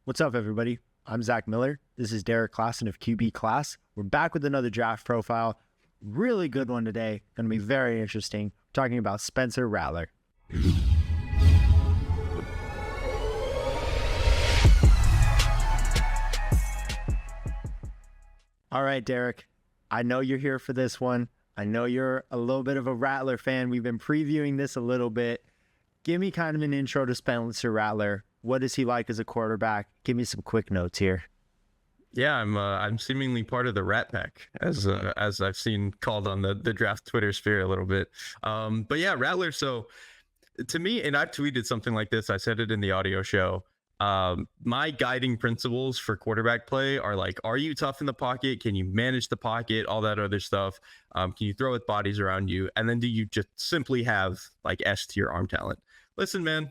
What's up, everybody? I'm Zach Miller. This is Derrik Klassen of QB Klass. We're back with another draft profile. Really good one today. Going to be very interesting. We're talking about Spencer Rattler. All right, Derrik. I know you're here for this one. I know you're a little bit of a Rattler fan. We've been previewing this a little bit. Give me kind of an intro to Spencer Rattler. What is he like as a quarterback? Give me some quick notes here. Yeah, I'm seemingly part of the Rat Pack, as I've seen called on the draft Twitter sphere a little bit. But yeah, Rattler. So to me, and I've tweeted something like this. I said it in the audio show. My guiding principles for quarterback play are like, are you tough in the pocket? Can you manage the pocket? All that other stuff. Can you throw with bodies around you? And then do you just simply have like S tier arm talent? Listen, man.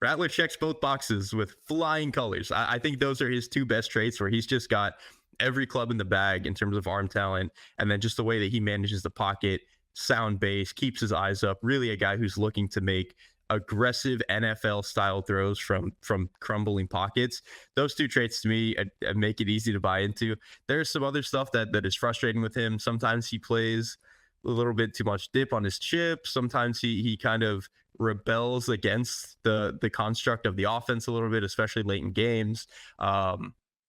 Rattler checks both boxes with flying colors. I think those are his two best traits, where he's just got every club in the bag in terms of arm talent, and then just the way that he manages the pocket, sound base, keeps his eyes up. Really a guy who's looking to make aggressive NFL style throws from crumbling pockets. Those two traits to me make it easy to buy into. There's some other stuff that is frustrating with him. Sometimes he plays a little bit too much dip on his chip. Sometimes he kind of rebels against the construct of the offense a little bit, especially late in games.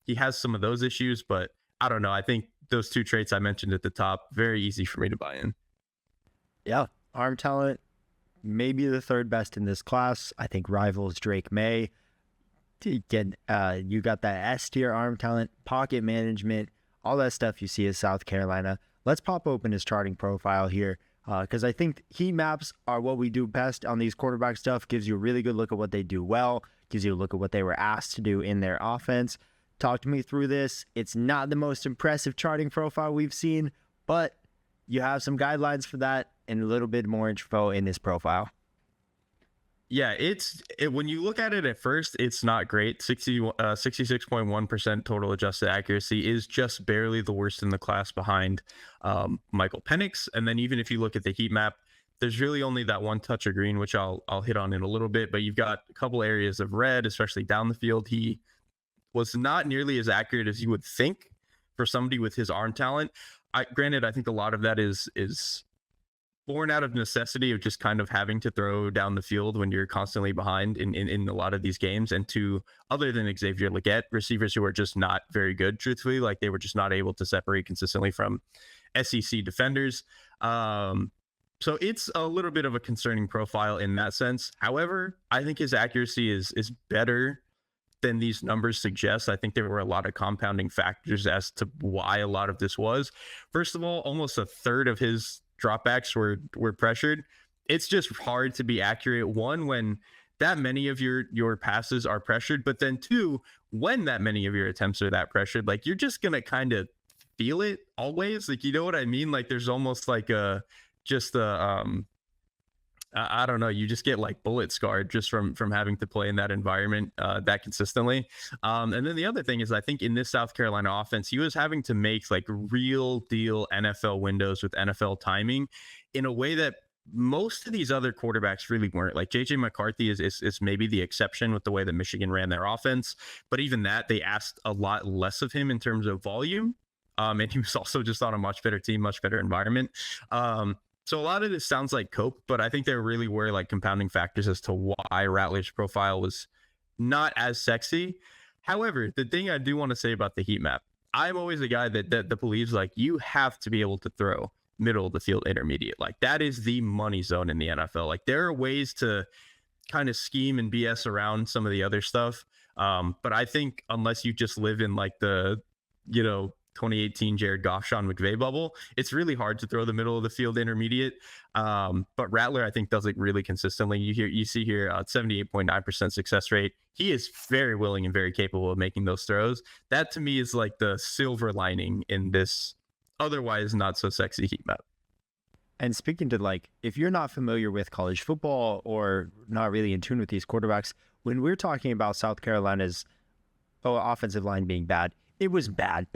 He has some of those issues, but I don't know. I think those two traits I mentioned at the top, very easy for me to buy in. Yeah, arm talent, maybe the third best in this class. I think rivals Drake May. Again, you got that S tier arm talent, pocket management, all that stuff you see at South Carolina. Let's pop open his charting profile here, because I think heat maps are what we do best on these quarterback stuff. Gives you a really good look at what they do well, gives you a look at what they were asked to do in their offense. Talk to me through this. It's not the most impressive charting profile we've seen, but you have some guidelines for that and a little bit more info in this profile. Yeah, when you look at it at first, it's not great. 66.1% total adjusted accuracy is just barely the worst in the class behind Michael Penix. And then even if you look at the heat map, there's really only that one touch of green, which I'll hit on in a little bit. But you've got a couple areas of red, especially down the field. He was not nearly as accurate as you would think for somebody with his arm talent. Granted, I think a lot of that is born out of necessity of just kind of having to throw down the field when you're constantly behind in a lot of these games. And to other than Xavier Legette, receivers who are just not very good, truthfully, like they were just not able to separate consistently from SEC defenders. So it's a little bit of a concerning profile in that sense. However, I think his accuracy is better than these numbers suggest. I think there were a lot of compounding factors as to why a lot of this was. First of all, almost a third of his dropbacks were pressured. It's just hard to be accurate, one, when that many of your passes are pressured, but then two, when that many of your attempts are that pressured, like you're just gonna kind of feel it always. Like, you know what I mean? Like there's almost like I don't know, you just get like bullet scarred just from having to play in that environment that consistently. And then the other thing is, I think in this South Carolina offense, he was having to make like real deal NFL windows with NFL timing in a way that most of these other quarterbacks really weren't. Like JJ McCarthy is maybe the exception with the way that Michigan ran their offense, but even that, they asked a lot less of him in terms of volume. And he was also just on a much better team, much better environment. So a lot of this sounds like cope, but I think there really were like compounding factors as to why Rattler's profile was not as sexy. However, the thing I do want to say about the heat map, I'm always a guy that believes like you have to be able to throw middle of the field intermediate. Like that is the money zone in the NFL. Like there are ways to kind of scheme and BS around some of the other stuff. But I think unless you just live in like the, 2018 Jared Goff, Sean McVay bubble, it's really hard to throw the middle of the field intermediate. But Rattler, I think, does it really consistently. You see here 78.9% success rate. He is very willing and very capable of making those throws. That to me is like the silver lining in this otherwise not so sexy heat map. And speaking to like, if you're not familiar with college football or not really in tune with these quarterbacks, when we're talking about South Carolina's offensive line being bad, it was bad.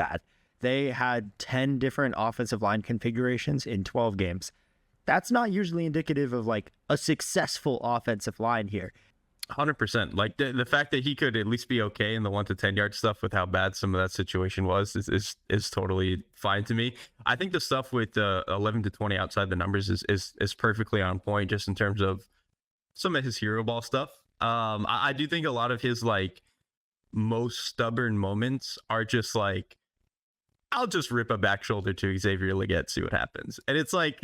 They had 10 different offensive line configurations in 12 games. That's not usually indicative of like a successful offensive line here. 100%. Like the fact that he could at least be okay in the 1 to 10 yard stuff with how bad some of that situation was is totally fine to me. I think the stuff with 11 to 20 outside the numbers is perfectly on point just in terms of some of his hero ball stuff. I do think a lot of his like most stubborn moments are just like, I'll just rip a back shoulder to Xavier Leggett, see what happens. And it's like,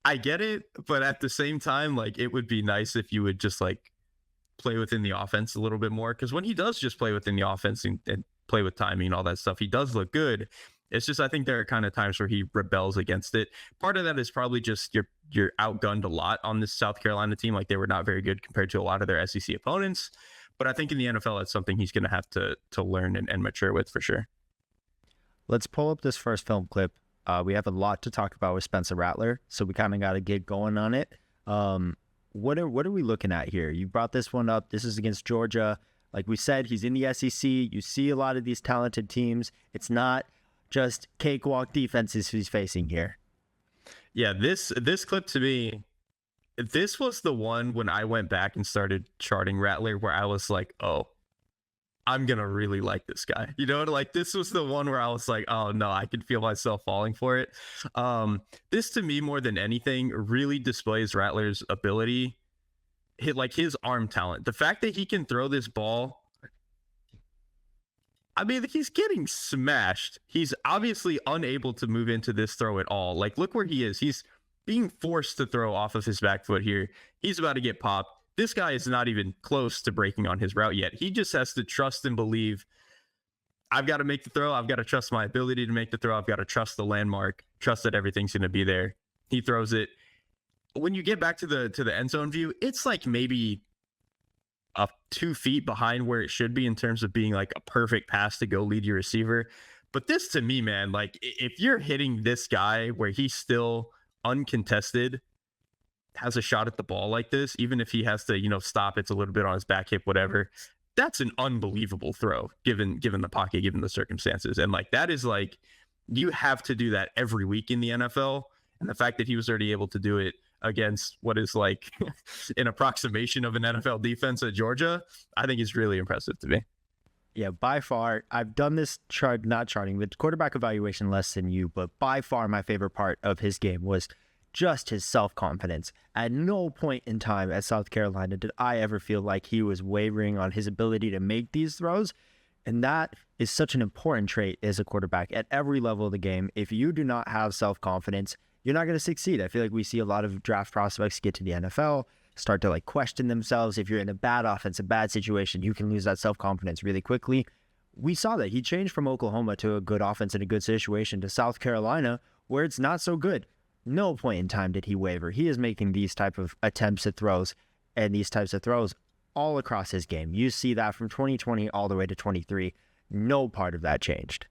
I get it, but at the same time, like it would be nice if you would just like play within the offense a little bit more. Because when he does just play within the offense and play with timing and all that stuff, he does look good. It's just I think there are kind of times where he rebels against it. Part of that is probably just you're outgunned a lot on this South Carolina team. Like they were not very good compared to a lot of their SEC opponents. But I think in the NFL, that's something he's going to have to learn and mature with for sure. Let's pull up this first film clip. We have a lot to talk about with Spencer Rattler, so we kind of got to get going on it. What are we looking at here? You brought this one up. This is against Georgia. Like we said, he's in the SEC. You see a lot of these talented teams. It's not just cakewalk defenses he's facing here. Yeah, this clip to me, this was the one when I went back and started charting Rattler where I was like, oh, I'm going to really like this guy. You know, like this was the one where I was like, oh no, I could feel myself falling for it. This to me, more than anything, really displays Rattler's ability, his arm talent. The fact that he can throw this ball, I mean, he's getting smashed. He's obviously unable to move into this throw at all. Like, look where he is. He's being forced to throw off of his back foot here. He's about to get popped. This guy is not even close to breaking on his route yet. He just has to trust and believe, I've got to make the throw. I've got to trust my ability to make the throw. I've got to trust the landmark, trust that everything's going to be there. He throws it. When you get back to the end zone view, it's like maybe 2 feet behind where it should be in terms of being like a perfect pass to go lead your receiver. But this to me, man, like if you're hitting this guy where he's still uncontested, has a shot at the ball like this, even if he has to, stop, it's a little bit on his back hip, whatever, that's an unbelievable throw given the pocket, given the circumstances. And like, that is like, you have to do that every week in the NFL. And the fact that he was already able to do it against what is like an approximation of an NFL defense at Georgia, I think is really impressive to me. Yeah, by far, I've done this not charting, but quarterback evaluation less than you, but by far my favorite part of his game was just his self-confidence. At no point in time at South Carolina did I ever feel like he was wavering on his ability to make these throws. And that is such an important trait as a quarterback at every level of the game. If you do not have self-confidence, you're not going to succeed. I feel like we see a lot of draft prospects get to the NFL, start to like question themselves. If you're in a bad offense, a bad situation, you can lose that self-confidence really quickly. We saw that. He changed from Oklahoma to a good offense in a good situation to South Carolina where it's not so good. No point in time did he waver. He is making these type of attempts at throws and these types of throws all across his game. You see that from 2020 all the way to 23. No part of that changed.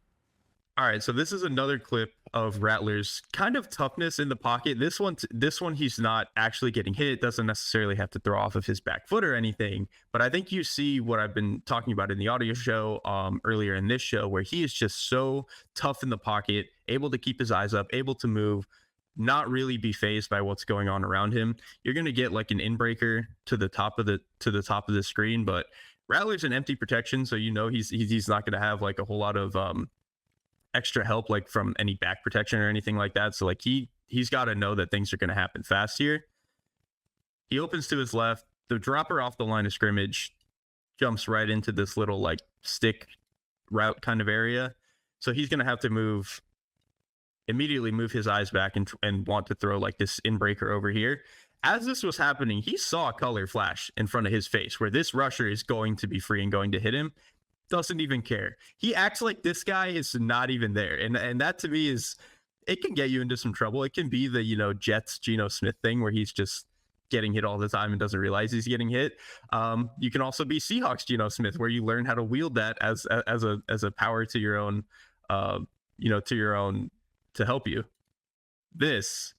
All right, so this is another clip of Rattler's kind of toughness in the pocket. This one, he's not actually getting hit. Doesn't necessarily have to throw off of his back foot or anything. But I think you see what I've been talking about in the audio show earlier in this show, where he is just so tough in the pocket, able to keep his eyes up, able to move, not really be fazed by what's going on around him. You're going to get like an inbreaker to the top of the screen, but Rattler's an empty protection, so he's not going to have like a whole lot of extra help like from any back protection or anything like that. So like he's got to know that things are going to happen fast here. He opens to his left, the dropper off the line of scrimmage jumps right into this little like stick route kind of area. So he's going to have to immediately move his eyes back and want to throw like this inbreaker over here. As this was happening, he saw a color flash in front of his face where this rusher is going to be free and going to hit him. Doesn't even care. He acts like this guy is not even there. And that to me it can get you into some trouble. It can be the, Jets Geno Smith thing where he's just getting hit all the time and doesn't realize he's getting hit. You can also be Seahawks Geno Smith, where you learn how to wield that as a power to your own, to help you. This,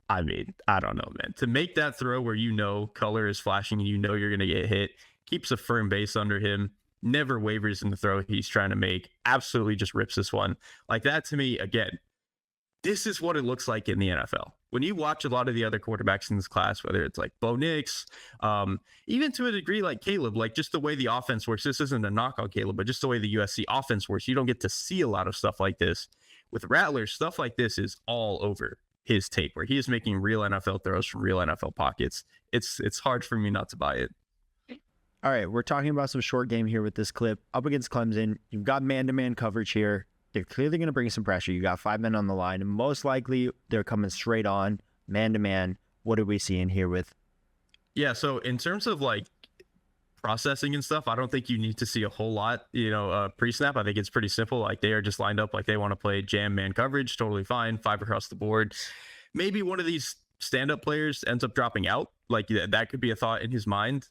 I mean, I don't know, man. To make that throw where color is flashing and you're going to get hit, keeps a firm base under him, never wavers in the throw he's trying to make, absolutely just rips this one. Like that to me, again, this is what it looks like in the NFL. When you watch a lot of the other quarterbacks in this class, whether it's like Bo Nix, even to a degree like Caleb, like just the way the offense works, this isn't a knock on Caleb, but just the way the USC offense works, you don't get to see a lot of stuff like this. With Rattler, stuff like this is all over his tape, where he is making real NFL throws from real NFL pockets. It's hard for me not to buy it. All right, we're talking about some short game here with this clip. Up against Clemson, you've got man-to-man coverage here. They're clearly going to bring some pressure. You got 5 men on the line, and most likely they're coming straight on, man-to-man. What are we seeing here with? Yeah, so in terms of like processing and stuff, I don't think you need to see a whole lot, pre-snap. I think it's pretty simple. Like they are just lined up like they want to play jam man coverage, totally fine, 5 across the board. Maybe one of these stand-up players ends up dropping out. Like that could be a thought in his mind.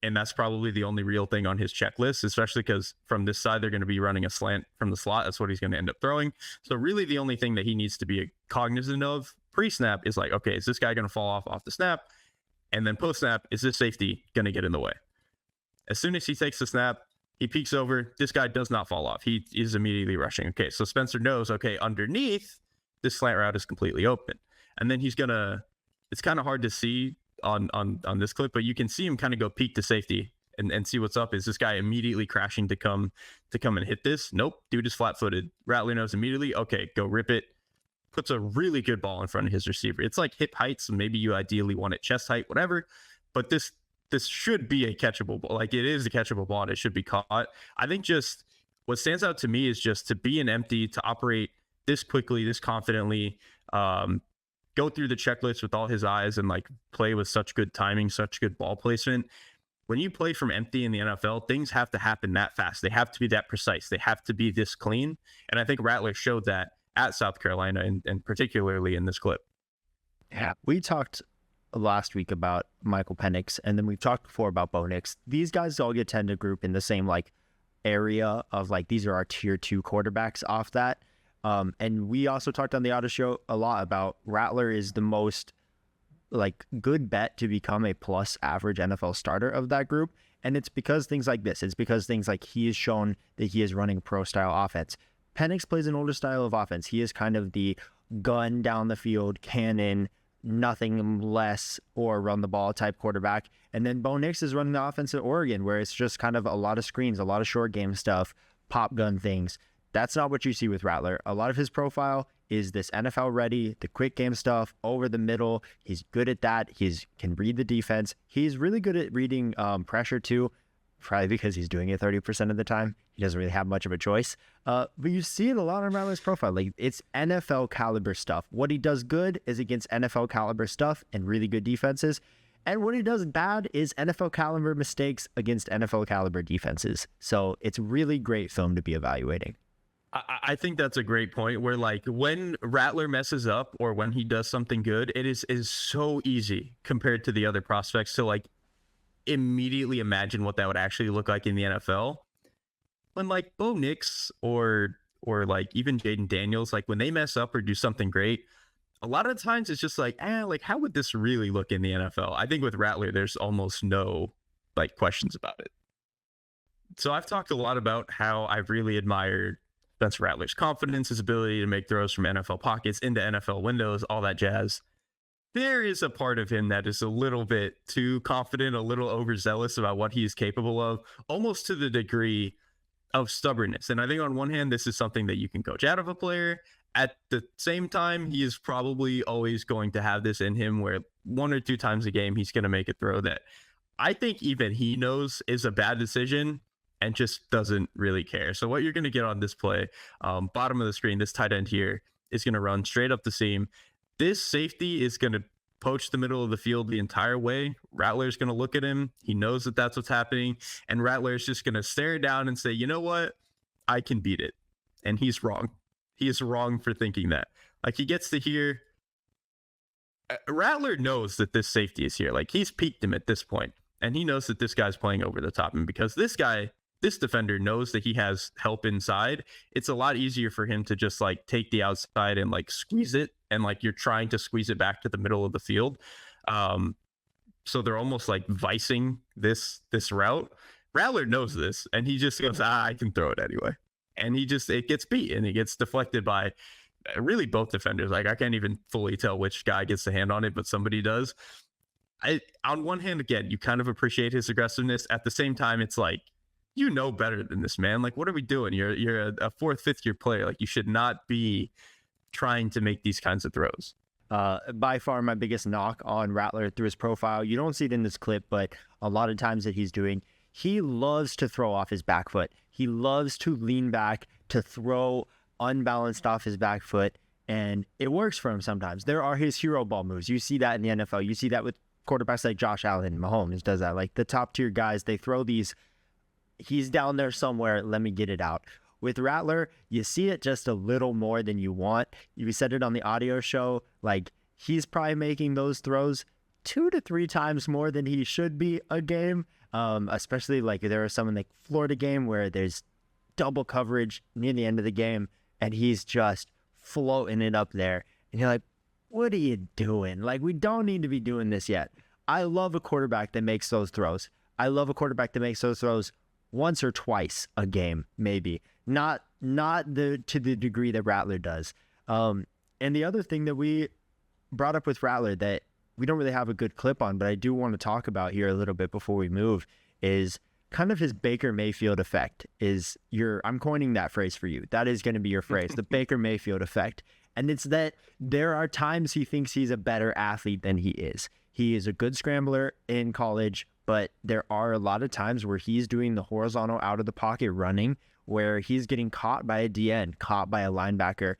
And that's probably the only real thing on his checklist, especially because from this side, they're going to be running a slant from the slot. That's what he's going to end up throwing. So really the only thing that he needs to be cognizant of pre-snap is like, okay, is this guy going to fall off the snap? And then post-snap, is this safety going to get in the way? As soon as he takes the snap, he peeks over. This guy does not fall off. He is immediately rushing. Okay, so Spencer knows, okay, underneath, this slant route is completely open. And then he's going to, it's kind of hard to see on this clip, but you can see him kind of go peek to safety and see what's up. Is this guy immediately crashing to come and hit this? Nope, dude is flat-footed. Rattler knows immediately, okay, go rip it. Puts a really good ball in front of his receiver. It's like hip height, so maybe you ideally want it chest height, whatever, but this should be a catchable ball. Like it is a catchable ball and it should be caught. I think just what stands out to me is just to be an empty, to operate this quickly, this confidently, go through the checklist with all his eyes and like play with such good timing, such good ball placement. When you play from empty in the NFL, things have to happen that fast. They have to be that precise. They have to be this clean. And I think Rattler showed that at South Carolina and particularly in this clip. Yeah, we talked last week about Michael Penix, and then we've talked before about Bo Nix. These guys all get tend to group in the same like area of like, these are our tier 2 quarterbacks off that. And we also talked on the auto show a lot about Rattler is the most like good bet to become a plus average NFL starter of that group. And it's because things like this. It's because things like he has shown that he is running pro style offense. Penix plays an older style of offense. He is kind of the gun down the field, cannon, nothing less, or run the ball type quarterback. And then Bo Nix is running the offense at Oregon, where it's just kind of a lot of screens, a lot of short game stuff, pop gun things. That's not what you see with Rattler. A lot of his profile is this NFL ready, the quick game stuff, over the middle. He's good at that. He can read the defense. He's really good at reading pressure too, probably because he's doing it 30% of the time. He doesn't really have much of a choice. But you see it a lot on Rattler's profile. Like it's NFL caliber stuff. What he does good is against NFL caliber stuff and really good defenses. And what he does bad is NFL caliber mistakes against NFL caliber defenses. So it's really great film to be evaluating. I think that's a great point where like when Rattler messes up or when he does something good, it is so easy compared to the other prospects to like immediately imagine what that would actually look like in the NFL. When like Bo Nix or like even Jaden Daniels, like when they mess up or do something great, a lot of times it's just like, like how would this really look in the NFL? I think with Rattler, there's almost no like questions about it. So I've talked a lot about how I've really admired Spencer Rattler's confidence, his ability to make throws from NFL pockets into NFL windows, all that jazz. There is a part of him that is a little bit too confident, a little overzealous about what he is capable of, almost to the degree of stubbornness. And I think on one hand, this is something that you can coach out of a player. At the same time, he is probably always going to have this in him where 1 or 2 times a game, he's going to make a throw that I think even he knows is a bad decision and just doesn't really care. So what you're going to get on this play, bottom of the screen, this tight end here is going to run straight up the seam. This safety is going to poach the middle of the field the entire way. Rattler's going to look at him. He knows that that's what's happening. And Rattler's just going to stare down and say, you know what? I can beat it. And he's wrong. He is wrong for thinking that. Like he gets to here. Rattler knows that this safety is here. Like he's peaked him at this point. And he knows that this guy's playing over the top. And because this defender knows that he has help inside, it's a lot easier for him to just like take the outside and like squeeze it. And like you're trying to squeeze it back to the middle of the field. So they're almost like vicing this route. Rattler knows this and he just goes, I can throw it anyway. And it gets beat and it gets deflected by really both defenders. Like I can't even fully tell which guy gets the hand on it, but somebody does. On one hand, again, you kind of appreciate his aggressiveness. At the same time, it's like, you know better than this, man. Like, what are we doing? You're a fourth, fifth year player. Like, you should not be trying to make these kinds of throws. By far my biggest knock on Rattler through his profile. You don't see it in this clip, but a lot of times that he's doing, he loves to throw off his back foot. He loves to lean back to throw unbalanced off his back foot, and it works for him sometimes. There are his hero ball moves. You see that in the NFL. You see that with quarterbacks like Josh Allen. Mahomes does that. Like the top tier guys, they throw these, he's down there somewhere, let me get it out. With Rattler, you see it just a little more than you want. You said it on the audio show, like he's probably making those throws 2 to 3 times more than he should be a game. Especially like there are some in the Florida game where there's double coverage near the end of the game and he's just floating it up there. And you're like, what are you doing? Like, we don't need to be doing this yet. I love a quarterback that makes those throws. I love a quarterback that makes those throws once or twice a game, maybe. Not to the degree that Rattler does. And the other thing that we brought up with Rattler that we don't really have a good clip on, but I do want to talk about here a little bit before we move, is kind of his Baker Mayfield effect. I'm coining that phrase for you. That is going to be your phrase, the Baker Mayfield effect. And it's that there are times he thinks he's a better athlete than he is. He is a good scrambler in college, but there are a lot of times where he's doing the horizontal out of the pocket running, where he's getting caught by a DN, caught by a linebacker,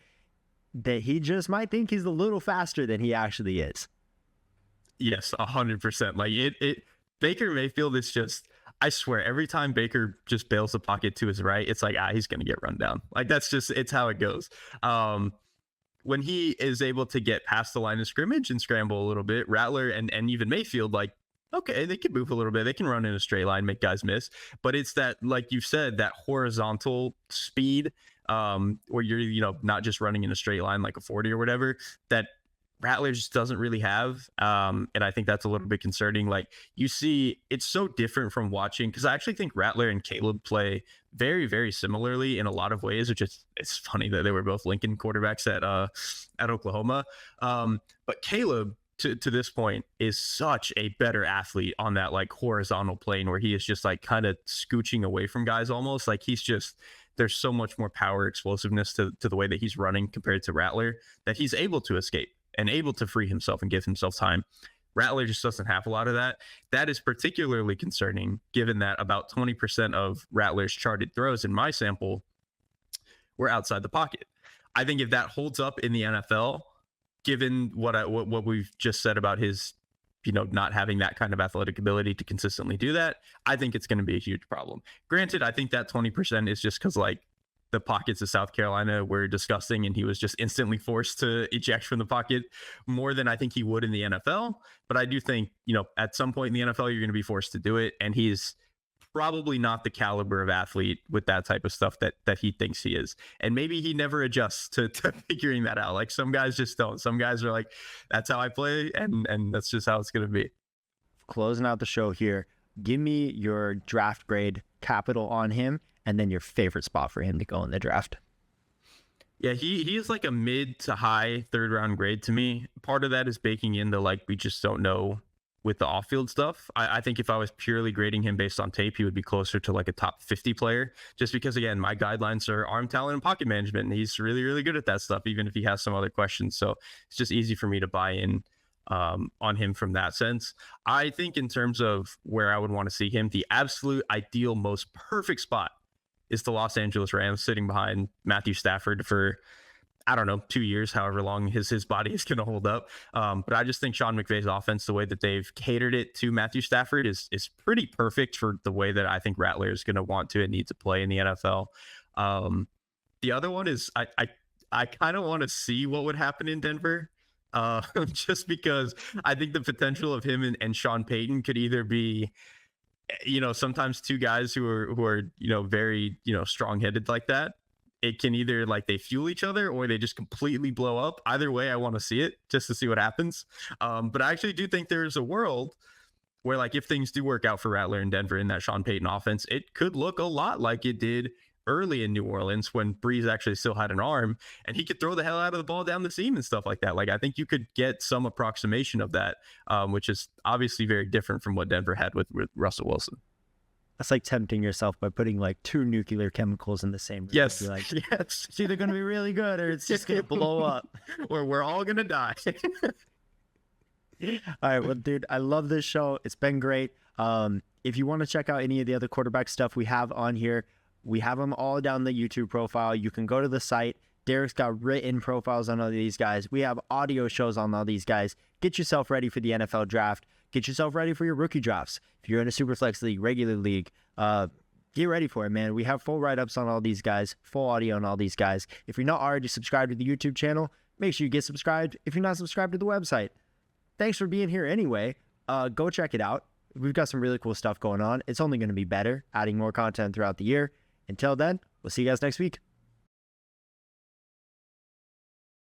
that he just might think he's a little faster than he actually is. Yes, 100%. Like Baker Mayfield is just, I swear, every time Baker just bails the pocket to his right, it's like, he's going to get run down. Like that's just, it's how it goes. When he is able to get past the line of scrimmage and scramble a little bit, Rattler and even Mayfield, like, okay, they can move a little bit. They can run in a straight line, make guys miss. But it's that, like you said, that horizontal speed where you're, not just running in a straight line like a 40 or whatever, that Rattler just doesn't really have. And I think that's a little bit concerning. Like you see, it's so different from watching, because I actually think Rattler and Caleb play very, very similarly in a lot of ways, which is, it's funny that they were both Lincoln quarterbacks at Oklahoma. But Caleb, to this point, is such a better athlete on that like horizontal plane where he is just like kind of scooching away from guys almost. Like there's so much more power, explosiveness to the way that he's running compared to Rattler, that he's able to escape and able to free himself and give himself time. Rattler just doesn't have a lot of that. That is particularly concerning, given that about 20% of Rattler's charted throws in my sample were outside the pocket. I think if that holds up in the NFL, given what we've just said about his, not having that kind of athletic ability to consistently do that, I think it's going to be a huge problem. Granted, I think that 20% is just because like the pockets of South Carolina were disgusting and he was just instantly forced to eject from the pocket more than I think he would in the NFL. But I do think, at some point in the NFL, you're going to be forced to do it. And he's probably not the caliber of athlete with that type of stuff that he thinks he is. And maybe he never adjusts to figuring that out. Like some guys just don't. Some guys are like, that's how I play. And that's just how it's going to be. Closing out the show here, give me your draft grade capital on him, and then your favorite spot for him to go in the draft. Yeah, he is like a mid to high 3rd round grade to me. Part of that is baking in the like we just don't know with the off-field stuff. I think if I was purely grading him based on tape, he would be closer to like a top 50 player, just because, again, my guidelines are arm talent and pocket management, and he's really, really good at that stuff, even if he has some other questions. So it's just easy for me to buy in on him from that sense. I think in terms of where I would want to see him, the absolute ideal, most perfect spot is the Los Angeles Rams, sitting behind Matthew Stafford for, I don't know, 2 years, however long his body is going to hold up. But I just think Sean McVay's offense, the way that they've catered it to Matthew Stafford, is pretty perfect for the way that I think Rattler is going to want to and need to play in the NFL. The other one is I kind of want to see what would happen in Denver, just because I think the potential of him and Sean Payton could either be, sometimes two guys who are very strong-headed like that. It can either like they fuel each other or they just completely blow up. Either way, I want to see it just to see what happens. But I actually do think there is a world where, like, if things do work out for Rattler in Denver in that Sean Payton offense, it could look a lot like it did early in New Orleans when Breeze actually still had an arm and he could throw the hell out of the ball down the seam and stuff like that. Like, I think you could get some approximation of that, which is obviously very different from what Denver had with Russell Wilson. That's like tempting yourself by putting like 2 nuclear chemicals in the same room. Yes. Like, yes. It's either going to be really good or it's just going to blow up. Or we're all going to die. All right. Well, dude, I love this show. It's been great. If you want to check out any of the other quarterback stuff we have on here, we have them all down the YouTube profile. You can go to the site. Derrik's got written profiles on all these guys. We have audio shows on all these guys. Get yourself ready for the NFL draft. Get yourself ready for your rookie drafts. If you're in a Superflex league, regular league, get ready for it, man. We have full write-ups on all these guys, full audio on all these guys. If you're not already subscribed to the YouTube channel, make sure you get subscribed. If you're not subscribed to the website, thanks for being here anyway. Go check it out. We've got some really cool stuff going on. It's only going to be better, adding more content throughout the year. Until then, we'll see you guys next week.